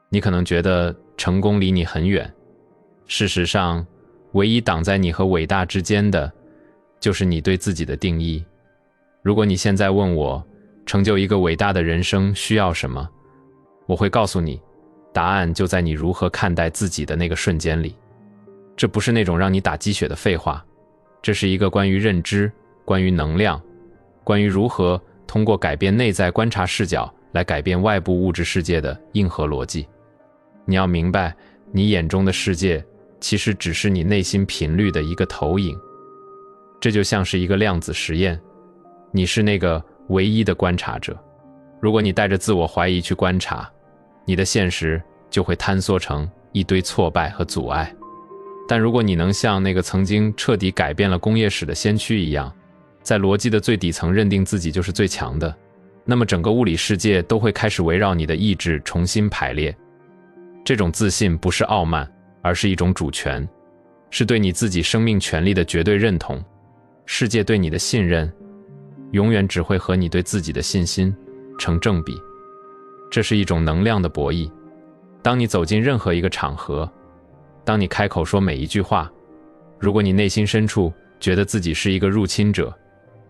你可能觉得成功离你很远，事实上，唯一挡在你和伟大之间的，就是你对自己的定义。如果你现在问我，成就一个伟大的人生需要什么，我会告诉你，答案就在你如何看待自己的那个瞬间里。这不是那种让你打鸡血的废话，这是一个关于认知、关于能量、关于如何通过改变内在观察视角来改变外部物质世界的硬核逻辑。你要明白，你眼中的世界其实只是你内心频率的一个投影。这就像是一个量子实验，你是那个唯一的观察者。如果你带着自我怀疑去观察，你的现实就会坍缩成一堆挫败和阻碍。但如果你能像那个曾经彻底改变了工业史的先驱一样，在逻辑的最底层认定自己就是最强的，那么整个物理世界都会开始围绕你的意志重新排列。这种自信不是傲慢，而是一种主权，是对你自己生命权利的绝对认同。世界对你的信任，永远只会和你对自己的信心成正比。这是一种能量的博弈。当你走进任何一个场合，当你开口说每一句话，如果你内心深处觉得自己是一个入侵者，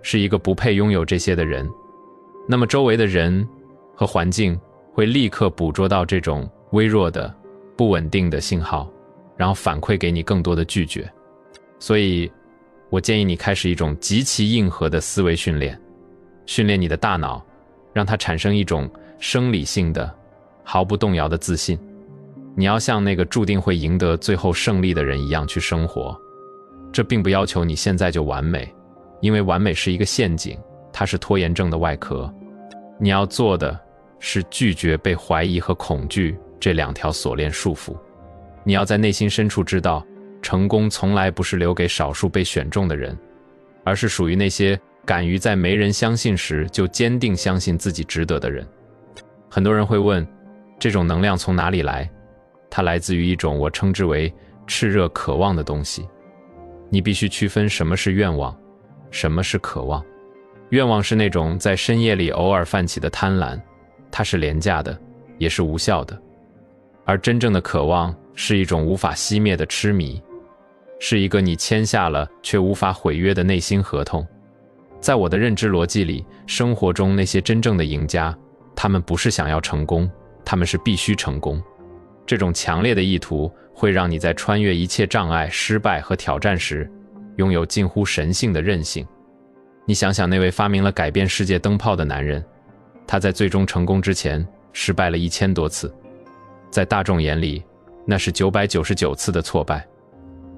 是一个不配拥有这些的人，那么周围的人和环境会立刻捕捉到这种微弱的、不稳定的信号，然后反馈给你更多的拒绝。所以，我建议你开始一种极其硬核的思维训练，训练你的大脑，让它产生一种生理性的、毫不动摇的自信。你要像那个注定会赢得最后胜利的人一样去生活。这并不要求你现在就完美，因为完美是一个陷阱，它是拖延症的外壳。你要做的是拒绝被怀疑和恐惧这两条锁链束缚。你要在内心深处知道，成功从来不是留给少数被选中的人，而是属于那些敢于在没人相信时就坚定相信自己值得的人。很多人会问，这种能量从哪里来？它来自于一种我称之为炽热渴望的东西。你必须区分什么是愿望，什么是渴望。愿望是那种在深夜里偶尔泛起的贪婪，它是廉价的，也是无效的。而真正的渴望是一种无法熄灭的痴迷，是一个你签下了却无法毁约的内心合同。在我的认知逻辑里，生活中那些真正的赢家，他们不是想要成功，他们是必须成功。这种强烈的意图会让你在穿越一切障碍、失败和挑战时，拥有近乎神性的韧性。你想想那位发明了改变世界灯泡的男人，他在最终成功之前失败了1000多次。在大众眼里，那是999次的挫败，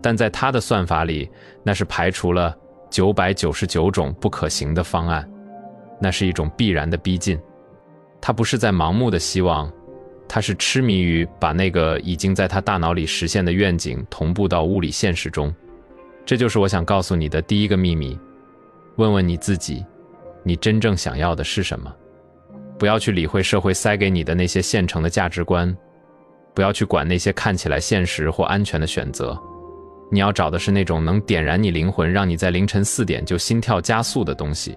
但在他的算法里，那是排除了999种不可行的方案，那是一种必然的逼近。他不是在盲目的希望，他是痴迷于把那个已经在他大脑里实现的愿景同步到物理现实中。这就是我想告诉你的第一个秘密。问问你自己，你真正想要的是什么？不要去理会社会塞给你的那些现成的价值观，不要去管那些看起来现实或安全的选择。你要找的是那种能点燃你灵魂，让你在凌晨4点就心跳加速的东西。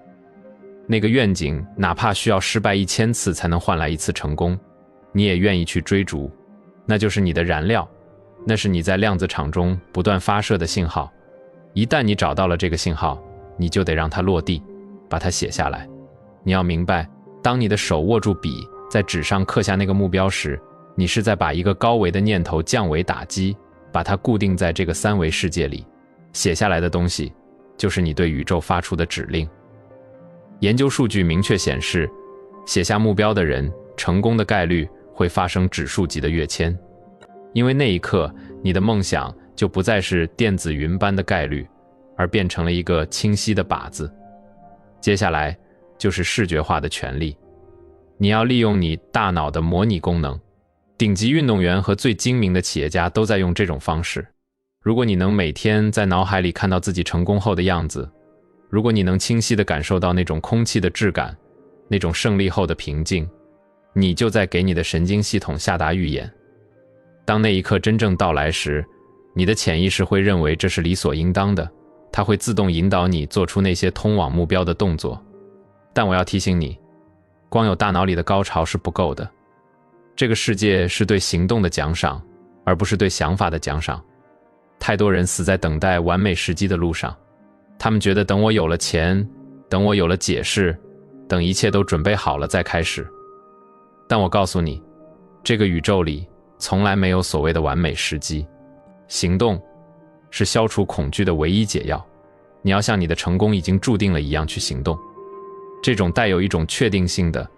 那个愿景，哪怕需要失败1000次才能换来1次成功，你也愿意去追逐。那就是你的燃料，那是你在量子场中不断发射的信号。一旦你找到了这个信号，你就得让它落地，把它写下来。你要明白，当你的手握住笔，在纸上刻下那个目标时，你是在把一个高维的念头降维打击，把它固定在这个3维世界里。写下来的东西，就是你对宇宙发出的指令。研究数据明确显示，写下目标的人，成功的概率会发生指数级的跃迁。因为那一刻，你的梦想就不再是电子云般的概率，而变成了一个清晰的靶子。接下来就是视觉化的权利。你要利用你大脑的模拟功能。顶级运动员和最精明的企业家都在用这种方式。如果你能每天在脑海里看到自己成功后的样子，如果你能清晰地感受到那种空气的质感，那种胜利后的平静，你就在给你的神经系统下达预言。当那一刻真正到来时，你的潜意识会认为这是理所应当的，它会自动引导你做出那些通往目标的动作。但我要提醒你，光有大脑里的高潮是不够的。这个世界是对行动的奖赏，而不是对想法的奖赏。太多人死在等待完美时机的路上，他们觉得等我有了钱，等我有了解释，等一切都准备好了再开始。但我告诉你，这个宇宙里从来没有所谓的完美时机。行动是消除恐惧的唯一解药。你要像你的成功已经注定了一样去行动。这种带有一种确定性的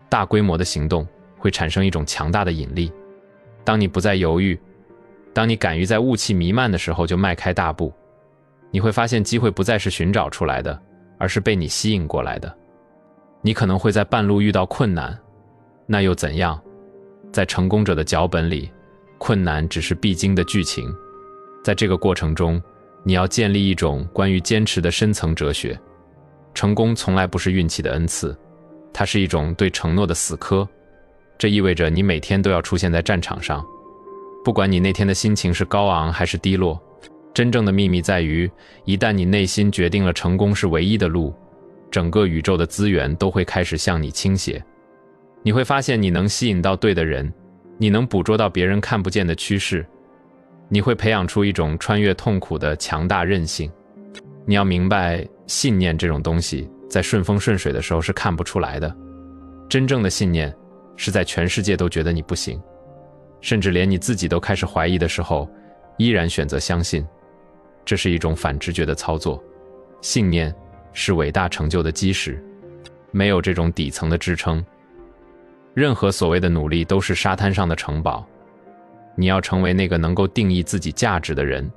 大规模的行动会产生一种强大的引力。当你不再犹豫，当你敢于在雾气弥漫的时候就迈开大步，你会发现机会不再是寻找出来的，而是被你吸引过来的。你可能会在半路遇到困难，那又怎样？在成功者的脚本里，困难只是必经的剧情。在这个过程中，你要建立一种关于坚持的深层哲学。成功从来不是运气的恩赐，它是一种对承诺的死磕。这意味着你每天都要出现在战场上，不管你那天的心情是高昂还是低落。真正的秘密在于，一旦你内心决定了成功是唯一的路，整个宇宙的资源都会开始向你倾斜。你会发现你能吸引到对的人，你能捕捉到别人看不见的趋势，你会培养出一种穿越痛苦的强大韧性。你要明白，信念这种东西在顺风顺水的时候是看不出来的。真正的信念是在全世界都觉得你不行，甚至连你自己都开始怀疑的时候，依然选择相信。这是一种反直觉的操作。信念是伟大成就的基石，没有这种底层的支撑，任何所谓的努力都是沙滩上的城堡。你要成为那个能够定义自己价值的人，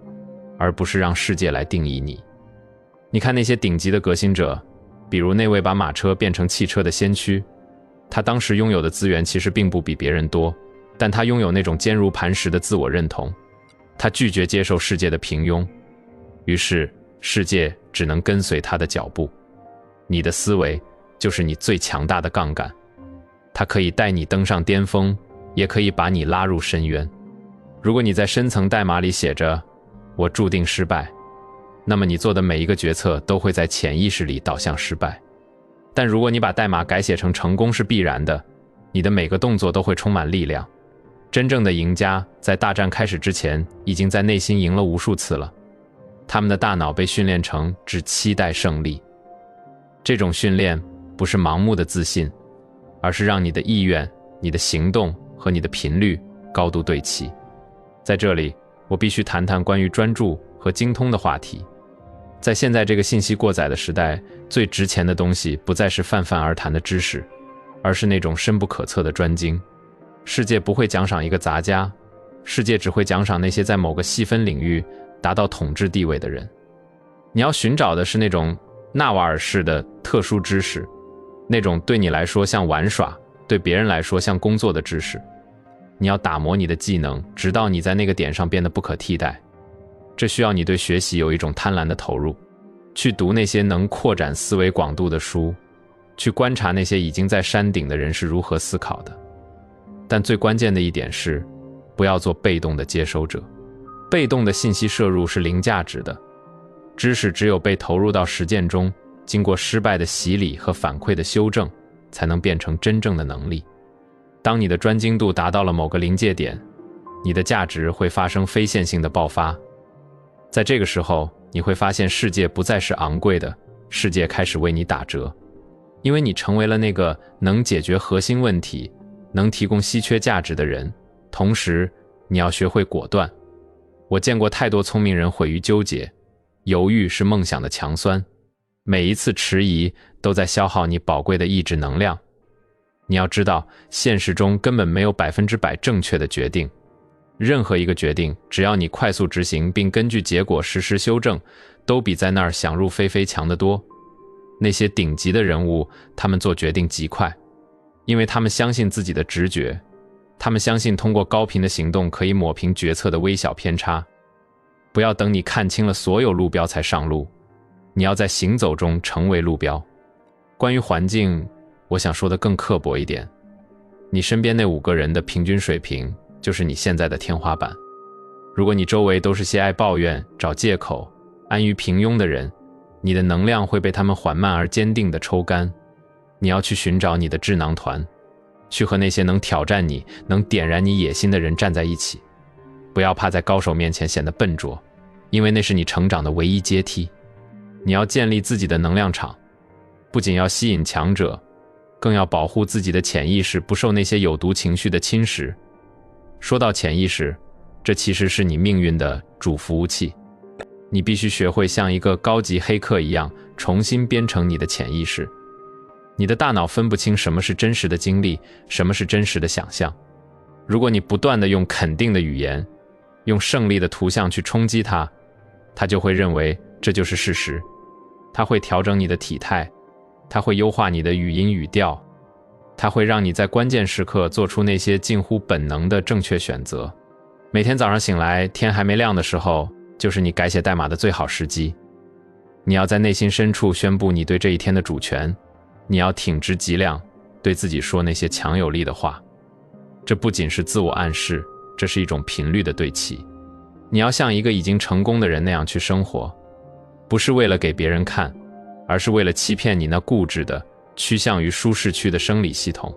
而不是让世界来定义你。你看那些顶级的革新者，比如那位把马车变成汽车的先驱，他当时拥有的资源其实并不比别人多，但他拥有那种坚如磐石的自我认同。他拒绝接受世界的平庸，于是世界只能跟随他的脚步。你的思维就是你最强大的杠杆，它可以带你登上巅峰，也可以把你拉入深渊。如果你在深层代码里写着我注定失败，那么你做的每一个决策都会在潜意识里导向失败。但如果你把代码改写成成功是必然的，你的每个动作都会充满力量。真正的赢家在大战开始之前已经在内心赢了无数次了，他们的大脑被训练成只期待胜利。这种训练不是盲目的自信，而是让你的意愿、你的行动和你的频率高度对齐。在这里，我必须谈谈关于专注和精通的话题。在现在这个信息过载的时代，最值钱的东西不再是泛泛而谈的知识，而是那种深不可测的专精。世界不会奖赏一个杂家，世界只会奖赏那些在某个细分领域达到统治地位的人。你要寻找的是那种纳瓦尔式的特殊知识，那种对你来说像玩耍，对别人来说像工作的知识。你要打磨你的技能，直到你在那个点上变得不可替代。这需要你对学习有一种贪婪的投入，去读那些能扩展思维广度的书，去观察那些已经在山顶的人是如何思考的。但最关键的一点是，不要做被动的接收者。被动的信息摄入是零价值的，知识只有被投入到实践中，经过失败的洗礼和反馈的修正，才能变成真正的能力。当你的专精度达到了某个临界点，你的价值会发生非线性的爆发。在这个时候，你会发现世界不再是昂贵的，世界开始为你打折，因为你成为了那个能解决核心问题、能提供稀缺价值的人。同时，你要学会果断。我见过太多聪明人毁于纠结，犹豫是梦想的强酸，每一次迟疑都在消耗你宝贵的意志能量。你要知道，现实中根本没有100%正确的决定。任何一个决定，只要你快速执行并根据结果实时修正，都比在那儿想入非非强得多。那些顶级的人物，他们做决定极快，因为他们相信自己的直觉，他们相信通过高频的行动可以抹平决策的微小偏差。不要等你看清了所有路标才上路，你要在行走中成为路标。关于环境，我想说的更刻薄一点，你身边那5个人的平均水平就是你现在的天花板。如果你周围都是些爱抱怨、找借口、安于平庸的人，你的能量会被他们缓慢而坚定地抽干。你要去寻找你的智囊团，去和那些能挑战你、能点燃你野心的人站在一起。不要怕在高手面前显得笨拙，因为那是你成长的唯一阶梯。你要建立自己的能量场，不仅要吸引强者，更要保护自己的潜意识不受那些有毒情绪的侵蚀。说到潜意识，这其实是你命运的主服务器。你必须学会像一个高级黑客一样，重新编程你的潜意识。你的大脑分不清什么是真实的经历，什么是真实的想象。如果你不断地用肯定的语言，用胜利的图像去冲击它，它就会认为这就是事实。它会调整你的体态，它会优化你的语音语调，它会让你在关键时刻做出那些近乎本能的正确选择。每天早上醒来，天还没亮的时候，就是你改写代码的最好时机。你要在内心深处宣布你对这一天的主权，你要挺直脊梁，对自己说那些强有力的话。这不仅是自我暗示，这是一种频率的对齐。你要像一个已经成功的人那样去生活，不是为了给别人看，而是为了欺骗你那固执的、趋向于舒适区的生理系统。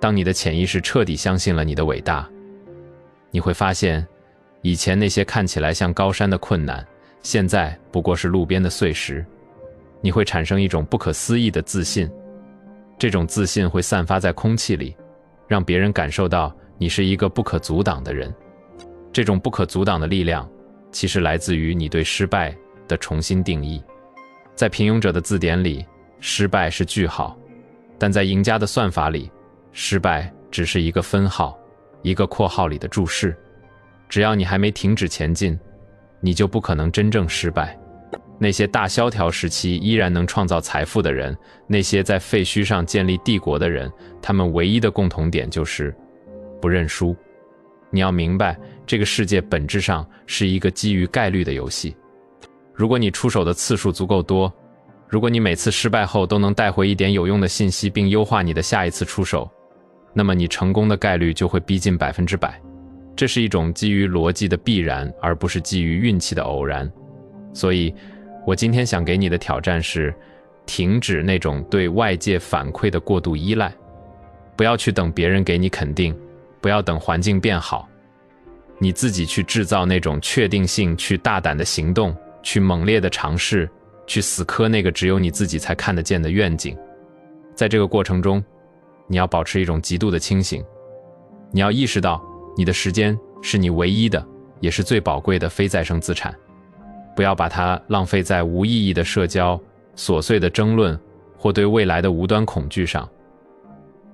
当你的潜意识彻底相信了你的伟大，你会发现，以前那些看起来像高山的困难，现在不过是路边的碎石。你会产生一种不可思议的自信，这种自信会散发在空气里，让别人感受到你是一个不可阻挡的人。这种不可阻挡的力量，其实来自于你对失败的重新定义。在平庸者的字典里，失败是句号，但在赢家的算法里，失败只是一个分号，一个括号里的注释。只要你还没停止前进，你就不可能真正失败。那些大萧条时期依然能创造财富的人，那些在废墟上建立帝国的人，他们唯一的共同点就是不认输。你要明白，这个世界本质上是一个基于概率的游戏。如果你出手的次数足够多，如果你每次失败后都能带回一点有用的信息并优化你的下一次出手，那么你成功的概率就会逼近100%。这是一种基于逻辑的必然，而不是基于运气的偶然。所以我今天想给你的挑战是，停止那种对外界反馈的过度依赖。不要去等别人给你肯定，不要等环境变好，你自己去制造那种确定性，去大胆的行动，去猛烈的尝试，去死磕那个只有你自己才看得见的愿景。在这个过程中，你要保持一种极度的清醒，你要意识到你的时间是你唯一的，也是最宝贵的非再生资产。不要把它浪费在无意义的社交、琐碎的争论或对未来的无端恐惧上，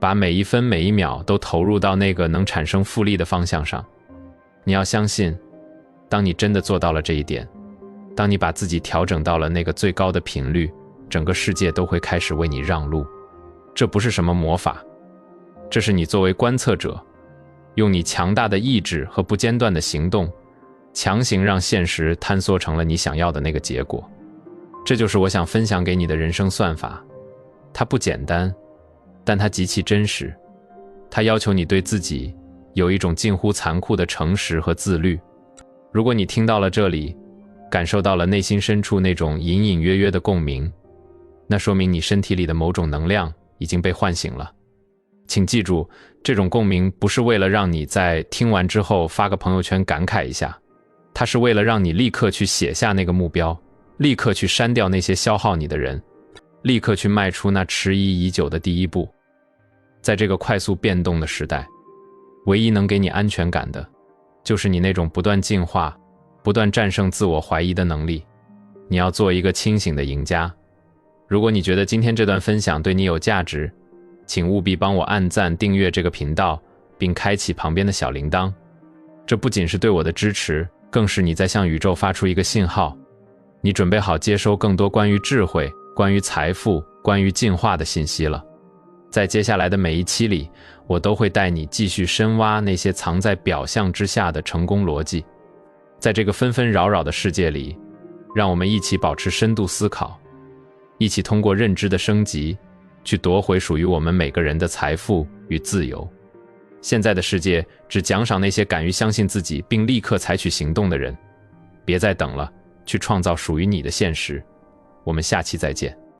把每一分每一秒都投入到那个能产生复利的方向上。你要相信，当你真的做到了这一点，当你把自己调整到了那个最高的频率，整个世界都会开始为你让路。这不是什么魔法，这是你作为观测者，用你强大的意志和不间断的行动，强行让现实坍缩成了你想要的那个结果。这就是我想分享给你的人生算法。它不简单，但它极其真实。它要求你对自己有一种近乎残酷的诚实和自律。如果你听到了这里，感受到了内心深处那种隐隐约约的共鸣，那说明你身体里的某种能量已经被唤醒了。请记住，这种共鸣不是为了让你在听完之后发个朋友圈感慨一下，它是为了让你立刻去写下那个目标，立刻去删掉那些消耗你的人，立刻去迈出那迟疑已久的第一步。在这个快速变动的时代，唯一能给你安全感的，就是你那种不断进化、不断战胜自我怀疑的能力。你要做一个清醒的赢家。如果你觉得今天这段分享对你有价值，请务必帮我按赞、订阅这个频道，并开启旁边的小铃铛。这不仅是对我的支持，更是你在向宇宙发出一个信号，你准备好接收更多关于智慧、关于财富、关于进化的信息了。在接下来的每一期里，我都会带你继续深挖那些藏在表象之下的成功逻辑。在这个纷纷扰扰的世界里，让我们一起保持深度思考，一起通过认知的升级，去夺回属于我们每个人的财富与自由。现在的世界只奖赏那些敢于相信自己并立刻采取行动的人。别再等了，去创造属于你的现实。我们下期再见。